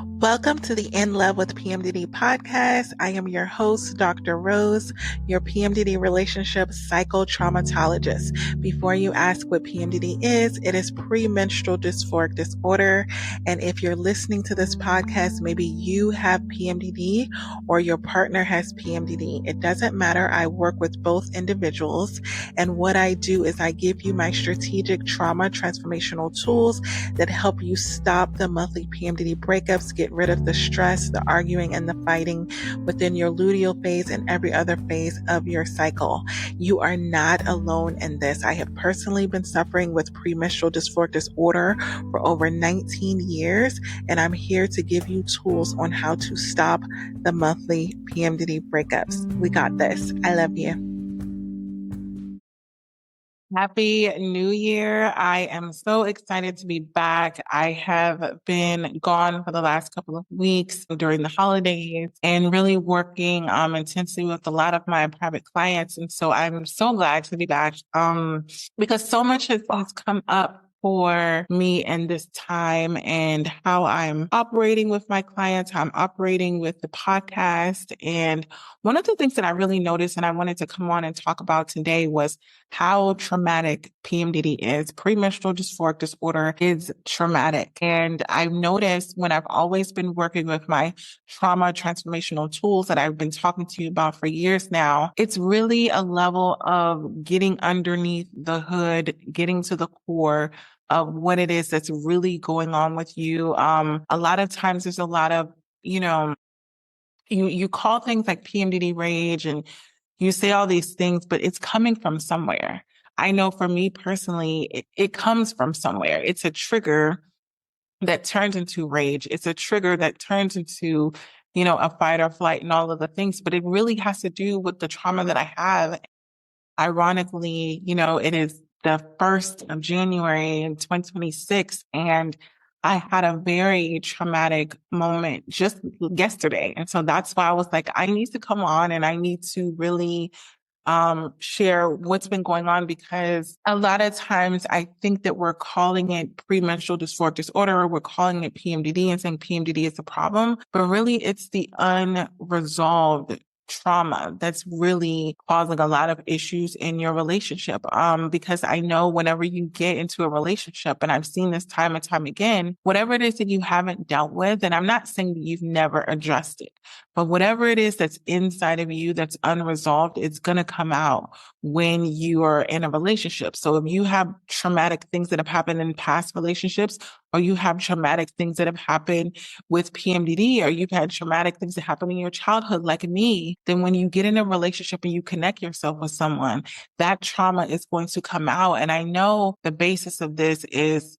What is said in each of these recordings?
Welcome to the In Love with PMDD podcast. I am your host, Dr. Rose, your PMDD relationship psychotraumatologist. Before you ask what PMDD is, it is premenstrual dysphoric disorder. And if you're listening to this podcast, maybe you have PMDD or your partner has PMDD. It doesn't matter. I work with both individuals. And what I do is I give you my strategic trauma transformational tools that help you stop the monthly PMDD breakups, get rid of the stress, the arguing, and the fighting within your luteal phase and every other phase of your cycle. You are not alone in this. I have personally been suffering with premenstrual dysphoric disorder for over 19 years, and I'm here to give you tools on how to stop the monthly PMDD breakups. We got this. I love you. Happy New Year. I am so excited to be back. I have been gone for the last couple of weeks during the holidays and really working intensely with a lot of my private clients. And so I'm so glad to be back because so much has come up for me in this time and how I'm operating with my clients, how I'm operating with the podcast. And one of the things that I really noticed and I wanted to come on and talk about today was how traumatic PMDD is. Premenstrual dysphoric disorder is traumatic. And I've noticed when I've always been working with my trauma transformational tools that I've been talking to you about for years now, it's really a level of getting underneath the hood, getting to the core of what it is that's really going on with you. A lot of times there's a lot of, you call things like PMDD rage and you say all these things, but it's coming from somewhere. I know for me personally, it comes from somewhere. It's a trigger that turns into rage. It's a trigger that turns into, a fight or flight and all of the things, but it really has to do with the trauma that I have. Ironically, it is the 1st of January in 2026, and I had a very traumatic moment just yesterday. And so that's why I was like, I need to come on and I need to really share what's been going on, because a lot of times I think that we're calling it premenstrual dysphoric disorder, or we're calling it PMDD and saying PMDD is the problem, but really it's the unresolved trauma that's really causing a lot of issues in your relationship. Because I know whenever you get into a relationship, and I've seen this time and time again, whatever it is that you haven't dealt with, and I'm not saying that you've never addressed it, but whatever it is that's inside of you that's unresolved, it's going to come out when you are in a relationship. So if you have traumatic things that have happened in past relationships, or you have traumatic things that have happened with PMDD, or you've had traumatic things that happen in your childhood, like me, then when you get in a relationship and you connect yourself with someone, that trauma is going to come out. And I know the basis of this is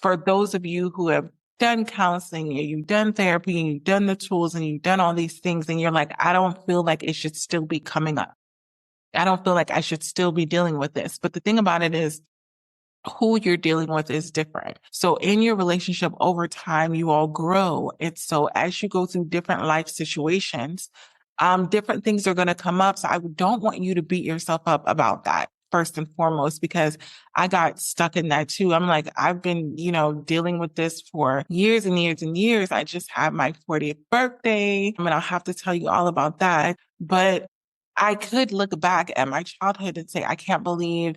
for those of you who have done counseling and you've done therapy and you've done the tools and you've done all these things, and you're like, I don't feel like it should still be coming up. I don't feel like I should still be dealing with this. But the thing about it is, who you're dealing with is different. So in your relationship over time, you all grow. And so as you go through different life situations, different things are going to come up. So I don't want you to beat yourself up about that, first and foremost, because I got stuck in that too. I'm like, I've been, dealing with this for years and years and years. I just had my 40th birthday. I mean, I'll have to tell you all about that. But I could look back at my childhood and say, I can't believe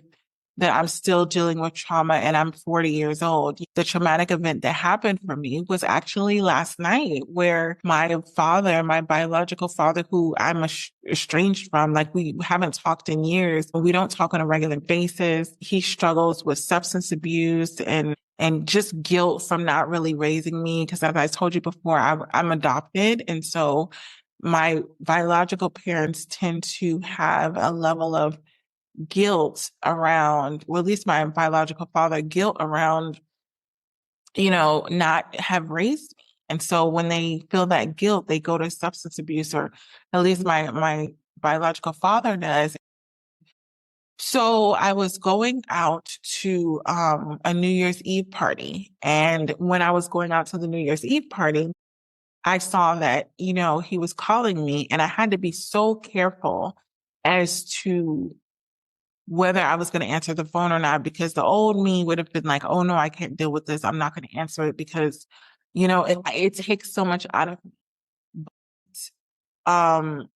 that I'm still dealing with trauma and I'm 40 years old. The traumatic event that happened for me was actually last night, where my father, my biological father, who I'm estranged from, like we haven't talked in years, we don't talk on a regular basis. He struggles with substance abuse and just guilt from not really raising me. Because as I told you before, I'm adopted. And so my biological parents tend to have a level of guilt around, well, at least my biological father, guilt around, not have raised me. And so when they feel that guilt, they go to substance abuse, or at least my biological father does. So I was going out to a New Year's Eve party. And when I was going out to the New Year's Eve party, I saw that, he was calling me, and I had to be so careful as to whether I was going to answer the phone or not, because the old me would have been like, oh no, I can't deal with this. I'm not going to answer it because It takes so much out of me. Um,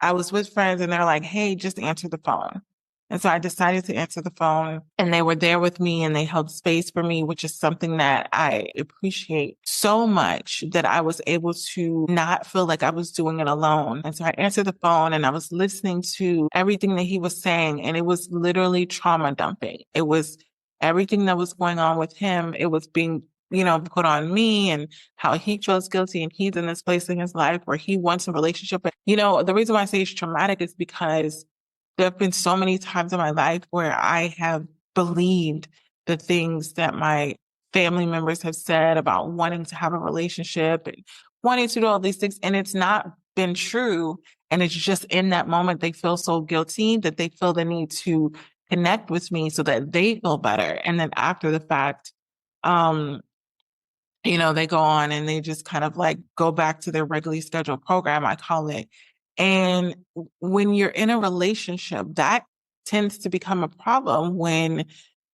I was with friends and they're like, hey, just answer the phone. And so I decided to answer the phone and they were there with me and they held space for me, which is something that I appreciate so much that I was able to not feel like I was doing it alone. And so I answered the phone and I was listening to everything that he was saying. And it was literally trauma dumping. It was everything that was going on with him. It was being put on me and how he feels guilty and he's in this place in his life where he wants a relationship. But, the reason why I say it's traumatic is because there have been so many times in my life where I have believed the things that my family members have said about wanting to have a relationship and wanting to do all these things. And it's not been true. And it's just in that moment, they feel so guilty that they feel the need to connect with me so that they feel better. And then after the fact, um, they go on and they just kind of like go back to their regularly scheduled program, I call it. And when you're in a relationship, that tends to become a problem when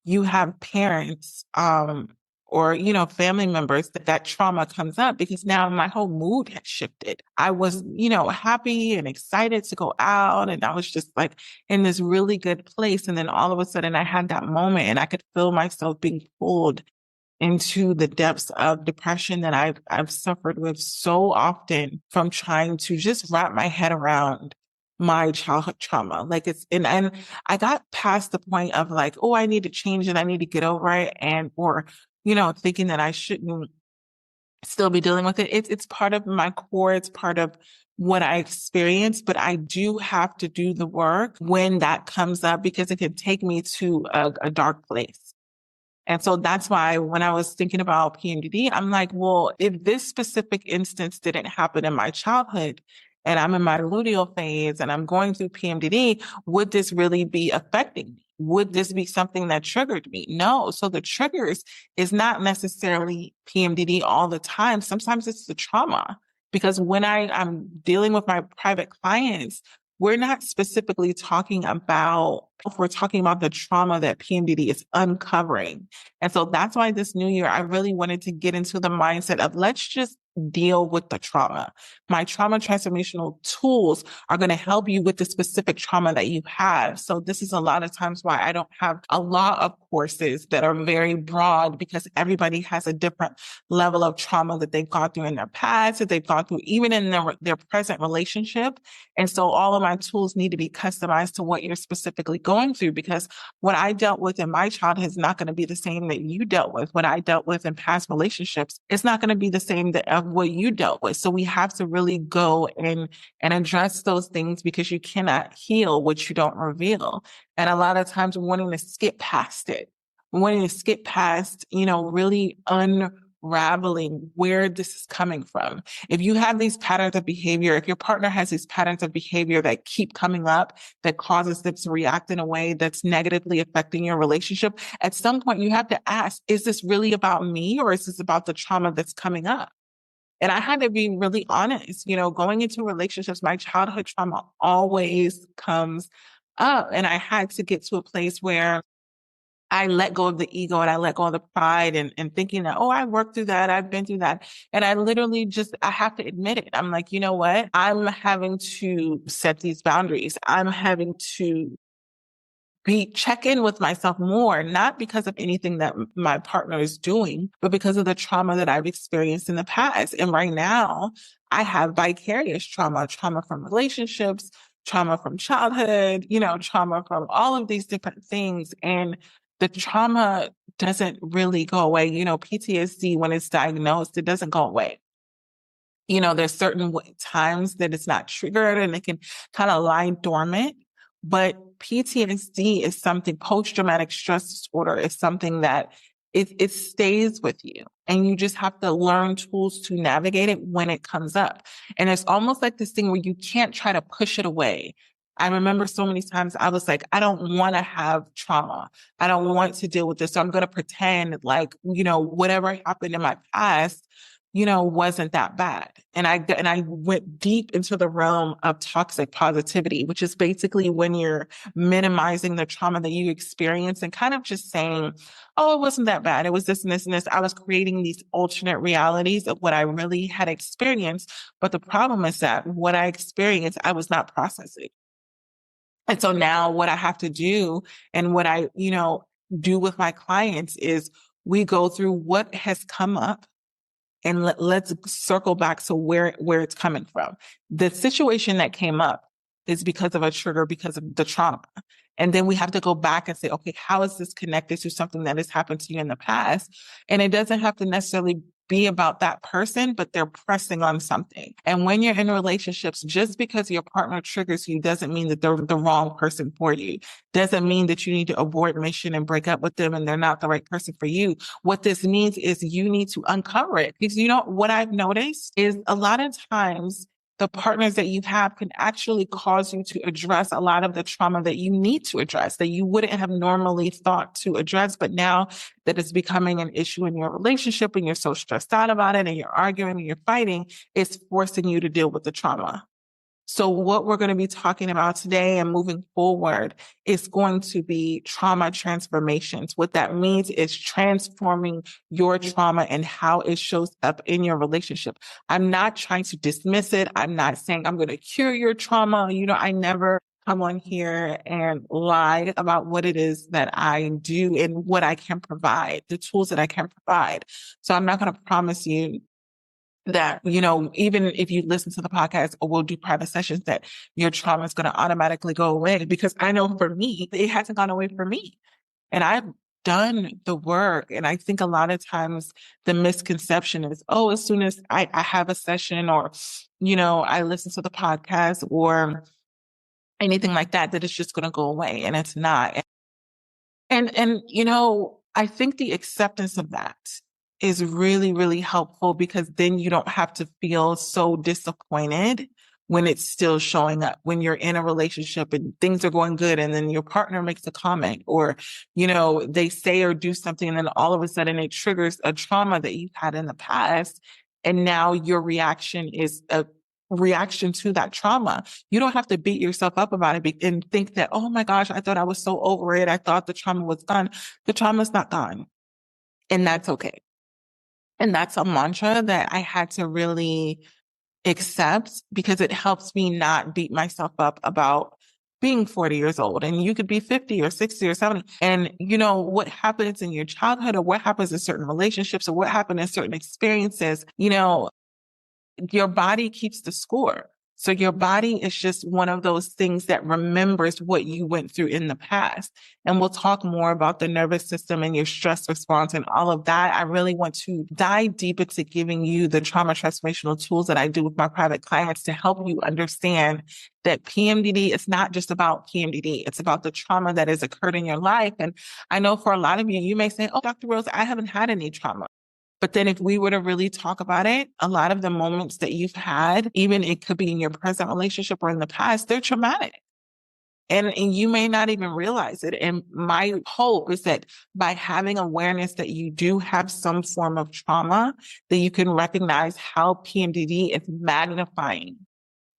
you have parents, or, family members that trauma comes up because now my whole mood has shifted. I was, happy and excited to go out and I was just like in this really good place. And then all of a sudden I had that moment and I could feel myself being pulled into the depths of depression that I've suffered with so often from trying to just wrap my head around my childhood trauma. Like and I got past the point of like, oh, I need to change it. I need to get over it. Or, thinking that I shouldn't still be dealing with it. It's part of my core. It's part of what I experience, but I do have to do the work when that comes up because it can take me to a dark place. And so that's why when I was thinking about PMDD, I'm like, well, if this specific instance didn't happen in my childhood and I'm in my luteal phase and I'm going through PMDD, would this really be affecting me? Would this be something that triggered me? No. So the triggers is not necessarily PMDD all the time. Sometimes it's the trauma because when I'm dealing with my private clients, we're not specifically talking about, if we're talking about the trauma that PMDD is uncovering. And so that's why this new year, I really wanted to get into the mindset of let's just deal with the trauma. My trauma transformational tools are going to help you with the specific trauma that you have. So this is a lot of times why I don't have a lot of courses that are very broad because everybody has a different level of trauma that they've gone through in their past, that they've gone through even in their present relationship. And so all of my tools need to be customized to what you're specifically going through because what I dealt with in my childhood is not going to be the same that you dealt with. What I dealt with in past relationships, it's not going to be the same of what you dealt with. So we have to really go and address those things because you cannot heal what you don't reveal. And a lot of times we're wanting to skip past it. We're wanting to skip past, really unraveling where this is coming from. If you have these patterns of behavior, if your partner has these patterns of behavior that keep coming up, that causes them to react in a way that's negatively affecting your relationship, at some point you have to ask, is this really about me or is this about the trauma that's coming up? And I had to be really honest, going into relationships, my childhood trauma always comes up. And I had to get to a place where I let go of the ego and I let go of the pride and thinking that, oh, I worked through that. I've been through that. And I literally I have to admit it. I'm like, you know what? I'm having to set these boundaries. I'm having to check in with myself more, not because of anything that my partner is doing, but because of the trauma that I've experienced in the past. And right now I have vicarious trauma from relationships, trauma from childhood, trauma from all of these different things. And the trauma doesn't really go away. PTSD, when it's diagnosed, it doesn't go away. There's certain times that it's not triggered and it can kind of lie dormant. But PTSD is something, post-traumatic stress disorder is something that it stays with you. And you just have to learn tools to navigate it when it comes up. And it's almost like this thing where you can't try to push it away. I remember so many times I was like, I don't want to have trauma. I don't want to deal with this. So I'm going to pretend like, whatever happened in my past wasn't that bad. And I went deep into the realm of toxic positivity, which is basically when you're minimizing the trauma that you experience and kind of just saying, oh, it wasn't that bad. It was this and this and this. I was creating these alternate realities of what I really had experienced. But the problem is that what I experienced, I was not processing. And so now what I have to do and what I, do with my clients is we go through what has come up and let's circle back to where it's coming from. The situation that came up is because of a trigger, because of the trauma. And then we have to go back and say, okay, how is this connected to something that has happened to you in the past? And it doesn't have to necessarily be about that person, but they're pressing on something. And when you're in relationships, just because your partner triggers you doesn't mean that they're the wrong person for you. Doesn't mean that you need to abort mission and break up with them and they're not the right person for you. What this means is you need to uncover it. Because what I've noticed is a lot of times the partners that you have can actually cause you to address a lot of the trauma that you need to address, that you wouldn't have normally thought to address. But now that it's becoming an issue in your relationship and you're so stressed out about it and you're arguing and you're fighting, it's forcing you to deal with the trauma. So what we're going to be talking about today and moving forward is going to be trauma transformations. What that means is transforming your trauma and how it shows up in your relationship. I'm not trying to dismiss it. I'm not saying I'm going to cure your trauma. I never come on here and lie about what it is that I do and what I can provide, the tools that I can provide. So I'm not going to promise you that, even if you listen to the podcast or we'll do private sessions, that your trauma is going to automatically go away. Because I know for me, it hasn't gone away for me. And I've done the work. And I think a lot of times the misconception is, oh, as soon as I have a session or, I listen to the podcast or anything like that, that it's just going to go away. And it's not. And I think the acceptance of that is really, really helpful because then you don't have to feel so disappointed when it's still showing up, when you're in a relationship and things are going good and then your partner makes a comment or, they say or do something and then all of a sudden it triggers a trauma that you've had in the past. And now your reaction is a reaction to that trauma. You don't have to beat yourself up about it and think that, oh my gosh, I thought I was so over it. I thought the trauma was gone. The trauma's not gone. And that's okay. And that's a mantra that I had to really accept because it helps me not beat myself up about being 40 years old. And you could be 50 or 60 or 70. And what happens in your childhood or what happens in certain relationships or what happened in certain experiences, your body keeps the score. So your body is just one of those things that remembers what you went through in the past. And we'll talk more about the nervous system and your stress response and all of that. I really want to dive deep into giving you the trauma transformational tools that I do with my private clients to help you understand that PMDD is not just about PMDD. It's about the trauma that has occurred in your life. And I know for a lot of you, you may say, oh, Dr. Rose, I haven't had any trauma. But then if we were to really talk about it, a lot of the moments that you've had, even it could be in your present relationship or in the past, they're traumatic. And you may not even realize it. And my hope is that by having awareness that you do have some form of trauma, that you can recognize how PMDD is magnifying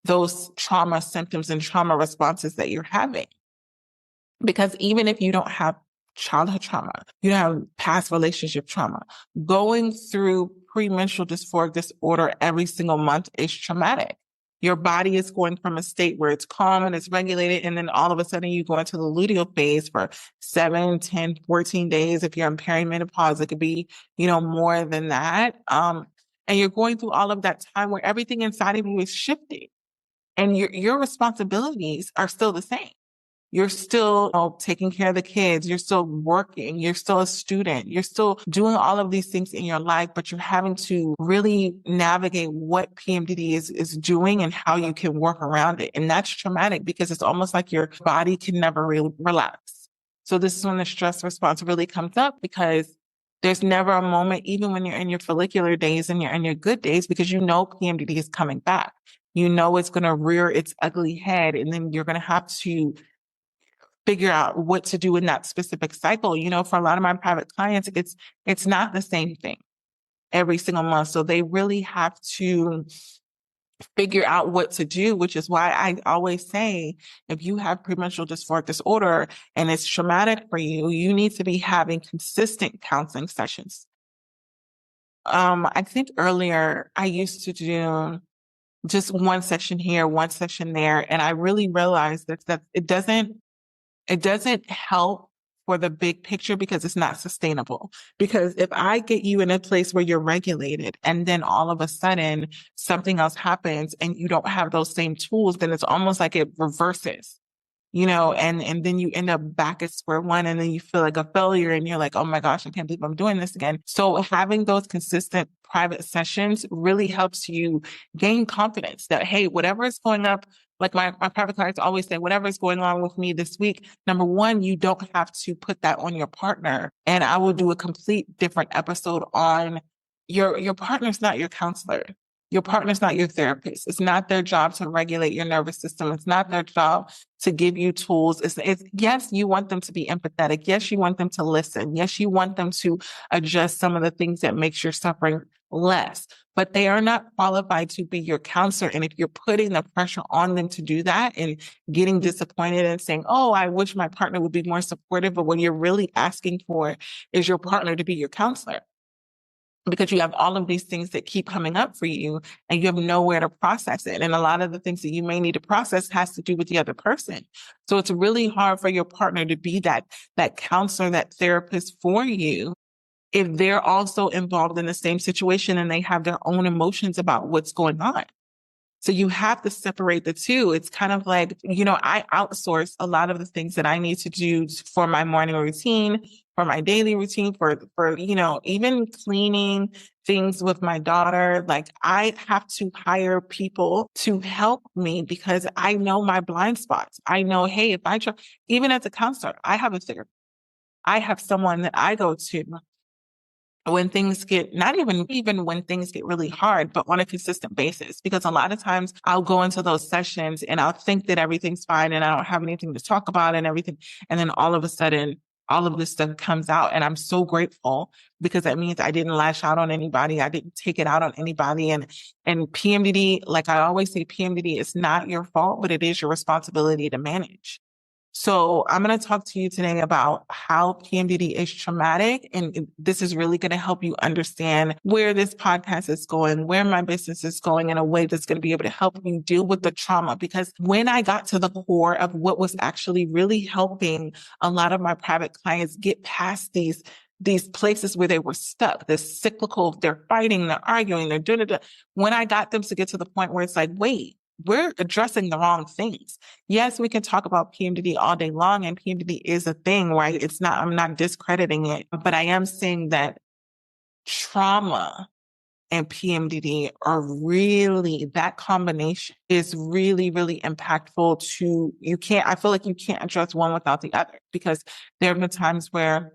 those trauma symptoms and trauma responses that you're having. Because even if you don't have childhood trauma, you don't have past relationship trauma, going through premenstrual dysphoric disorder every single month is traumatic. Your body is going from a state where it's calm and it's regulated. And then all of a sudden you go into the luteal phase for 7, 10, 14 days. If you're in perimenopause, it could be, more than that. And you're going through all of that time where everything inside of you is shifting and your responsibilities are still the same. You're still taking care of the kids. You're still working. You're still a student. You're still doing all of these things in your life, but you're having to really navigate what PMDD is doing and how you can work around it. And that's traumatic because it's almost like your body can never relax. So this is when the stress response really comes up because there's never a moment, even when you're in your follicular days and you're in your good days, because PMDD is coming back. It's going to rear its ugly head and then you're going to have to figure out what to do in that specific cycle. For a lot of my private clients, it's not the same thing. every single month. So they really have to figure out what to do, which is why I always say, if you have premenstrual dysphoric disorder and it's traumatic for you, you need to be having consistent counseling sessions. I think earlier I used to do just one session here, one session there. And I really realized that it doesn't help for the big picture because it's not sustainable. Because if I get you in a place where you're regulated and then all of a sudden something else happens and you don't have those same tools, then it's almost like it reverses, and then you end up back at square one and then you feel like a failure and you're like, oh my gosh, I can't believe I'm doing this again. So having those consistent private sessions really helps you gain confidence that, hey, whatever is going up, like my private clients always say, whatever is going on with me this week, number one, you don't have to put that on your partner. And I will do a complete different episode on your partner's not your counselor. Your partner's not your therapist. It's not their job to regulate your nervous system. It's not their job to give you tools. It's yes, you want them to be empathetic. Yes, you want them to listen. Yes, you want them to adjust some of the things that makes your suffering less, but they are not qualified to be your counselor. And if you're putting the pressure on them to do that and getting disappointed and saying, oh, I wish my partner would be more supportive, but what you're really asking for is your partner to be your counselor, because you have all of these things that keep coming up for you and you have nowhere to process it. And a lot of the things that you may need to process has to do with the other person. So it's really hard for your partner to be that counselor, that therapist for you, if they're also involved in the same situation and they have their own emotions about what's going on. So you have to separate the two. It's kind of like, I outsource a lot of the things that I need to do for my morning routine, for my daily routine, for even cleaning things with my daughter. Like, I have to hire people to help me because I know my blind spots. I know, hey, if I try, even as a counselor, I have a therapist. I have someone that I go to when things get, not even when things get really hard, but on a consistent basis. Because a lot of times I'll go into those sessions and I'll think that everything's fine and I don't have anything to talk about and everything. And then all of a sudden, all of this stuff comes out. And I'm so grateful because that means I didn't lash out on anybody. I didn't take it out on anybody. And PMDD, like I always say, PMDD is not your fault, but it is your responsibility to manage. So I'm going to talk to you today about how PMDD is traumatic. And this is really going to help you understand where this podcast is going, where my business is going in a way that's going to be able to help you deal with the trauma. Because when I got to the core of what was actually really helping a lot of my private clients get past these places where they were stuck, this cyclical, they're fighting, they're arguing, they're doing it. When I got them to get to the point where it's like, wait, we're addressing the wrong things. Yes, we can talk about PMDD all day long, and PMDD is a thing, right? I'm not discrediting it, but I am saying that trauma and PMDD are really, that combination is really, really impactful I feel like you can't address one without the other, because there have been times where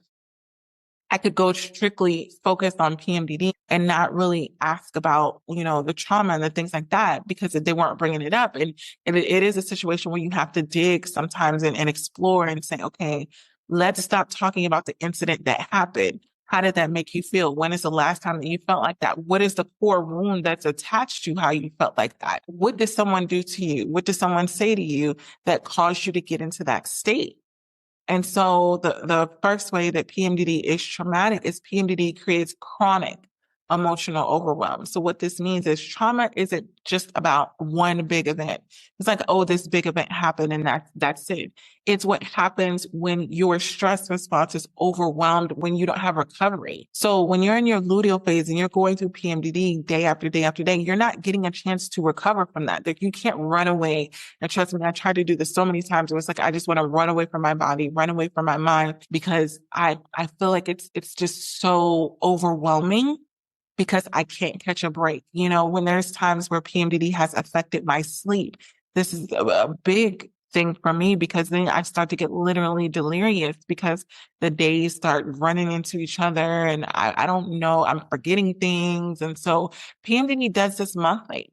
I could go strictly focused on PMDD and not really ask about, the trauma and the things like that, because they weren't bringing it up. And it is a situation where you have to dig sometimes and explore and say, okay, let's stop talking about the incident that happened. How did that make you feel? When is the last time that you felt like that? What is the core wound that's attached to how you felt like that? What did someone do to you? What did someone say to you that caused you to get into that state? And so the first way that PMDD is traumatic is PMDD creates chronic emotional overwhelm. So what this means is trauma isn't just about one big event. It's like, oh, this big event happened and that's it. It's what happens when your stress response is overwhelmed, when you don't have recovery. So when you're in your luteal phase and you're going through PMDD day after day after day, you're not getting a chance to recover from that. Like, you can't run away. And trust me, I tried to do this so many times. It was like, I just want to run away from my body, run away from my mind, because I feel like it's just so overwhelming, because I can't catch a break. When there's times where PMDD has affected my sleep, this is a big thing for me, because then I start to get literally delirious because the days start running into each other and I don't know, I'm forgetting things. And so PMDD does this monthly.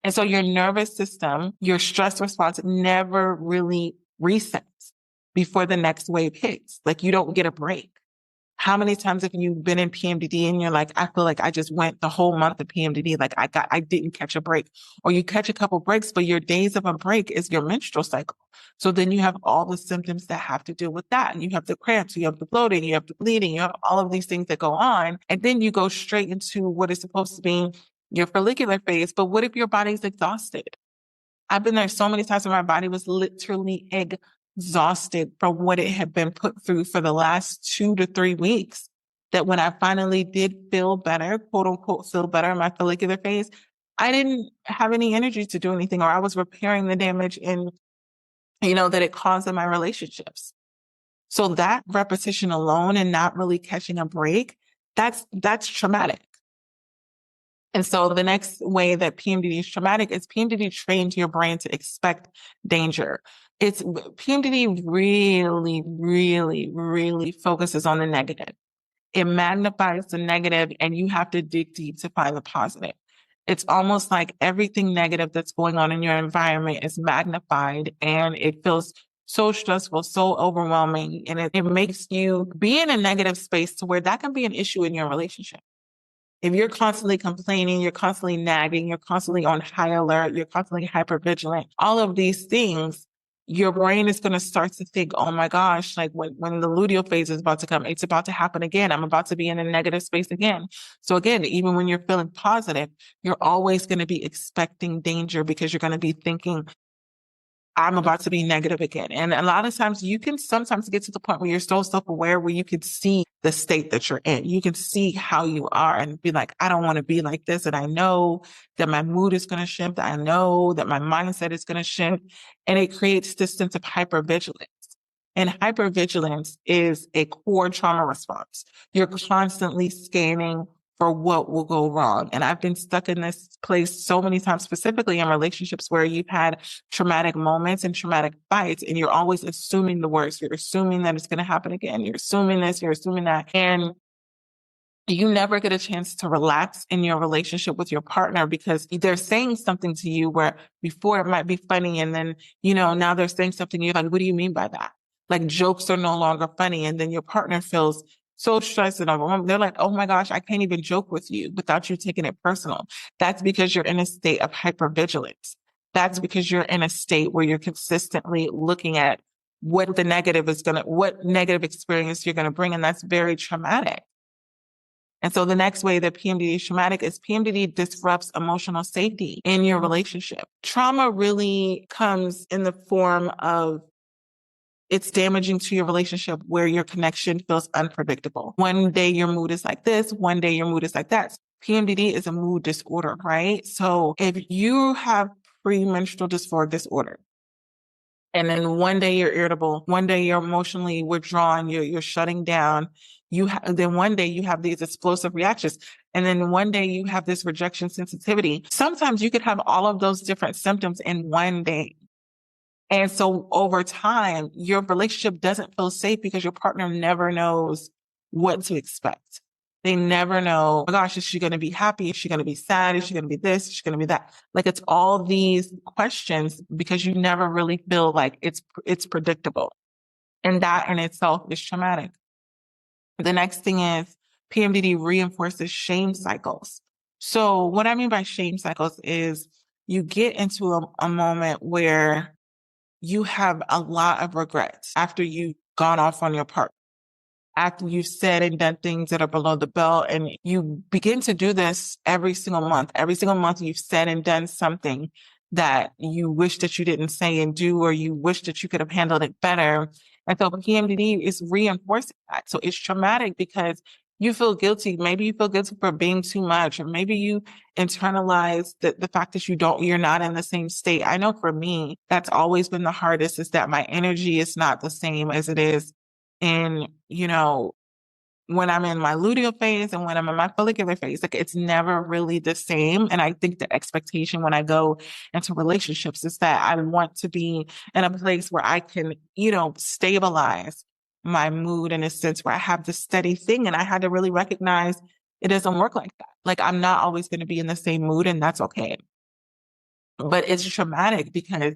And so your nervous system, your stress response never really resets before the next wave hits. Like, you don't get a break. How many times have you been in PMDD and you're like, I feel like I just went the whole month of PMDD, like I didn't catch a break, or you catch a couple breaks, but your days of a break is your menstrual cycle. So then you have all the symptoms that have to do with that. And you have the cramps, you have the bloating, you have the bleeding, you have all of these things that go on. And then you go straight into what is supposed to be your follicular phase. But what if your body's exhausted? I've been there so many times where my body was literally exhausted from what it had been put through for the last 2 to 3 weeks. That when I finally did feel better, quote unquote, feel better in my follicular phase, I didn't have any energy to do anything, or I was repairing the damage in, that it caused in my relationships. So that repetition alone and not really catching a break, that's traumatic. And so the next way that PMDD is traumatic is PMDD trains your brain to expect danger. PMDD really, really, really focuses on the negative. It magnifies the negative, and you have to dig deep to find the positive. It's almost like everything negative that's going on in your environment is magnified, and it feels so stressful, so overwhelming, and it makes you be in a negative space to where that can be an issue in your relationship. If you're constantly complaining, you're constantly nagging, you're constantly on high alert, you're constantly hypervigilant, all of these things, your brain is going to start to think, oh my gosh, like when the luteal phase is about to come, it's about to happen again. I'm about to be in a negative space again. So again, even when you're feeling positive, you're always going to be expecting danger because you're going to be thinking, I'm about to be negative again. And a lot of times you can sometimes get to the point where you're so self-aware where you can see the state that you're in. You can see how you are and be like, I don't want to be like this. And I know that my mood is going to shift. I know that my mindset is going to shift. And it creates this sense of hypervigilance. And hypervigilance is a core trauma response. You're constantly scanning for what will go wrong. And I've been stuck in this place so many times, specifically in relationships where you've had traumatic moments and traumatic fights, and you're always assuming the worst. You're assuming that it's going to happen again. You're assuming this, you're assuming that. And you never get a chance to relax in your relationship with your partner because they're saying something to you where before it might be funny. And then, now they're saying something. You're like, what do you mean by that? Like jokes are no longer funny. And then your partner feels so stressed and overwhelmed. They're like, oh my gosh, I can't even joke with you without you taking it personal. That's because you're in a state of hypervigilance. That's because you're in a state where you're consistently looking at what negative experience you're going to bring. And that's very traumatic. And so the next way that PMDD is traumatic is PMDD disrupts emotional safety in your relationship. Trauma really comes in the form of it's damaging to your relationship where your connection feels unpredictable. One day your mood is like this, one day your mood is like that. PMDD is a mood disorder, right? So if you have premenstrual dysphoric disorder, and then one day you're irritable, one day you're emotionally withdrawn, you're shutting down. Then one day you have these explosive reactions. And then one day you have this rejection sensitivity. Sometimes you could have all of those different symptoms in one day. And so over time, your relationship doesn't feel safe because your partner never knows what to expect. They never know, oh my gosh, is she going to be happy? Is she going to be sad? Is she going to be this? Is she going to be that? Like it's all these questions because you never really feel like it's predictable. And that in itself is traumatic. The next thing is PMDD reinforces shame cycles. So what I mean by shame cycles is you get into a moment where you have a lot of regrets after you've gone off on your partner, after you've said and done things that are below the belt, and you begin to do this every single month. Every single month you've said and done something that you wish that you didn't say and do, or you wish that you could have handled it better. And so PMDD is reinforcing that. So it's traumatic because you feel guilty. Maybe you feel guilty for being too much, or maybe you internalize the fact that you're not in the same state. I know for me, that's always been the hardest, is that my energy is not the same as it is in, when I'm in my luteal phase and when I'm in my follicular phase. Like it's never really the same. And I think the expectation when I go into relationships is that I want to be in a place where I can, stabilize my mood in a sense where I have this steady thing. And I had to really recognize it doesn't work like that. Like I'm not always going to be in the same mood, and that's okay. But it's traumatic because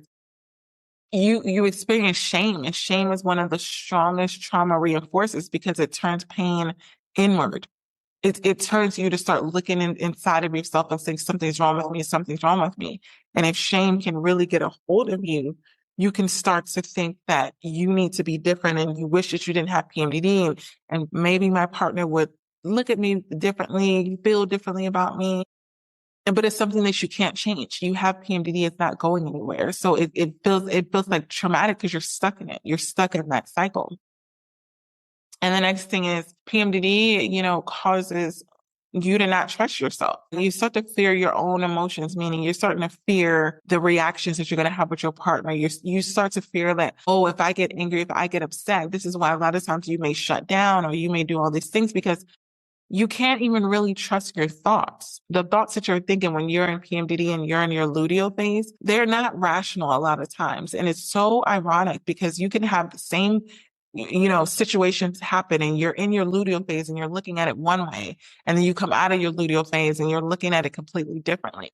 you experience shame, and shame is one of the strongest trauma reinforcers because it turns pain inward. It turns you to start looking inside of yourself and saying, something's wrong with me, something's wrong with me. And if shame can really get a hold of you, you can start to think that you need to be different and you wish that you didn't have PMDD, and maybe my partner would look at me differently, feel differently about me. But it's something that you can't change. You have PMDD, it's not going anywhere. So it feels like traumatic because you're stuck in it. You're stuck in that cycle. And the next thing is PMDD, causes you to not trust yourself. You start to fear your own emotions, meaning you're starting to fear the reactions that you're going to have with your partner. You start to fear that, oh, if I get angry, if I get upset, this is why a lot of times you may shut down or you may do all these things because you can't even really trust your thoughts. The thoughts that you're thinking when you're in PMDD and you're in your luteal phase, they're not rational a lot of times. And it's so ironic because you can have the same situations happen and you're in your luteal phase and you're looking at it one way, and then you come out of your luteal phase and you're looking at it completely differently.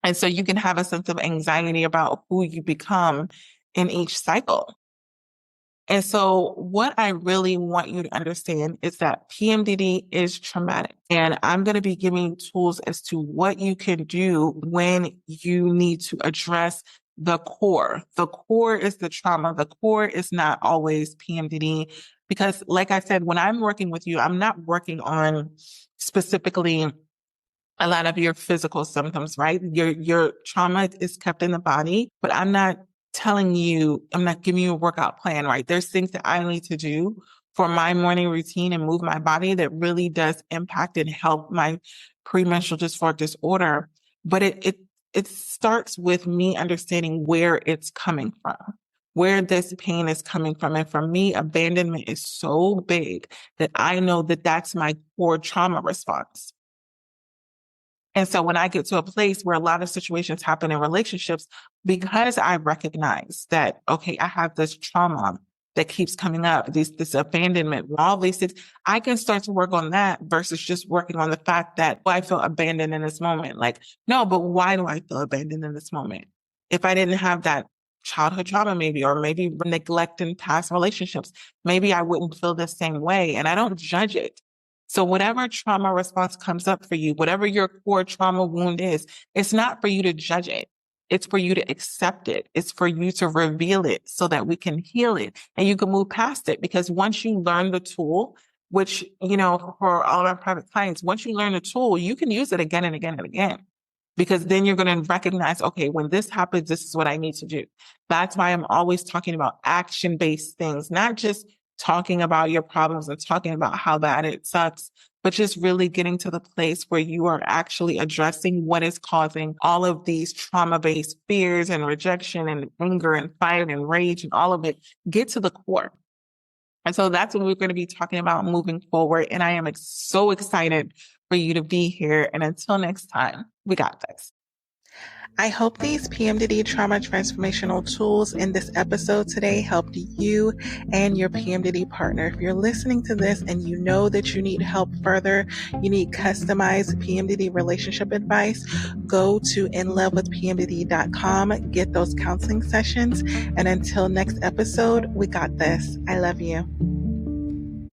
And so you can have a sense of anxiety about who you become in each cycle. And so what I really want you to understand is that PMDD is traumatic. And I'm going to be giving tools as to what you can do when you need to address the core. The core is the trauma. The core is not always PMDD. Because like I said, when I'm working with you, I'm not working on specifically a lot of your physical symptoms, right? Your trauma is kept in the body, but I'm not giving you a workout plan, right? There's things that I need to do for my morning routine and move my body that really does impact and help my premenstrual dysphoric disorder. But it starts with me understanding where it's coming from, where this pain is coming from. And for me, abandonment is so big that I know that that's my core trauma response. And so when I get to a place where a lot of situations happen in relationships, because I recognize that, okay, I have this trauma that keeps coming up, this abandonment, all these things, I can start to work on that versus just working on the fact that I feel abandoned in this moment. Like, no, but why do I feel abandoned in this moment? If I didn't have that childhood trauma, or maybe neglect in past relationships, maybe I wouldn't feel the same way. And I don't judge it. So whatever trauma response comes up for you, whatever your core trauma wound is, it's not for you to judge it. It's for you to accept it. It's for you to reveal it so that we can heal it and you can move past it. Because once you learn the tool, which, for all of our private clients, once you learn the tool, you can use it again and again and again. Because then you're going to recognize, okay, when this happens, this is what I need to do. That's why I'm always talking about action-based things, not just talking about your problems and talking about how bad it sucks, but just really getting to the place where you are actually addressing what is causing all of these trauma-based fears and rejection and anger and fight and rage and all of it. Get to the core. And so that's what we're going to be talking about moving forward. And I am so excited for you to be here. And until next time, we got this. I hope these PMDD trauma transformational tools in this episode today helped you and your PMDD partner. If you're listening to this and you know that you need help further, you need customized PMDD relationship advice, go to inlovewithpmdd.com, get those counseling sessions. And until next episode, we got this. I love you.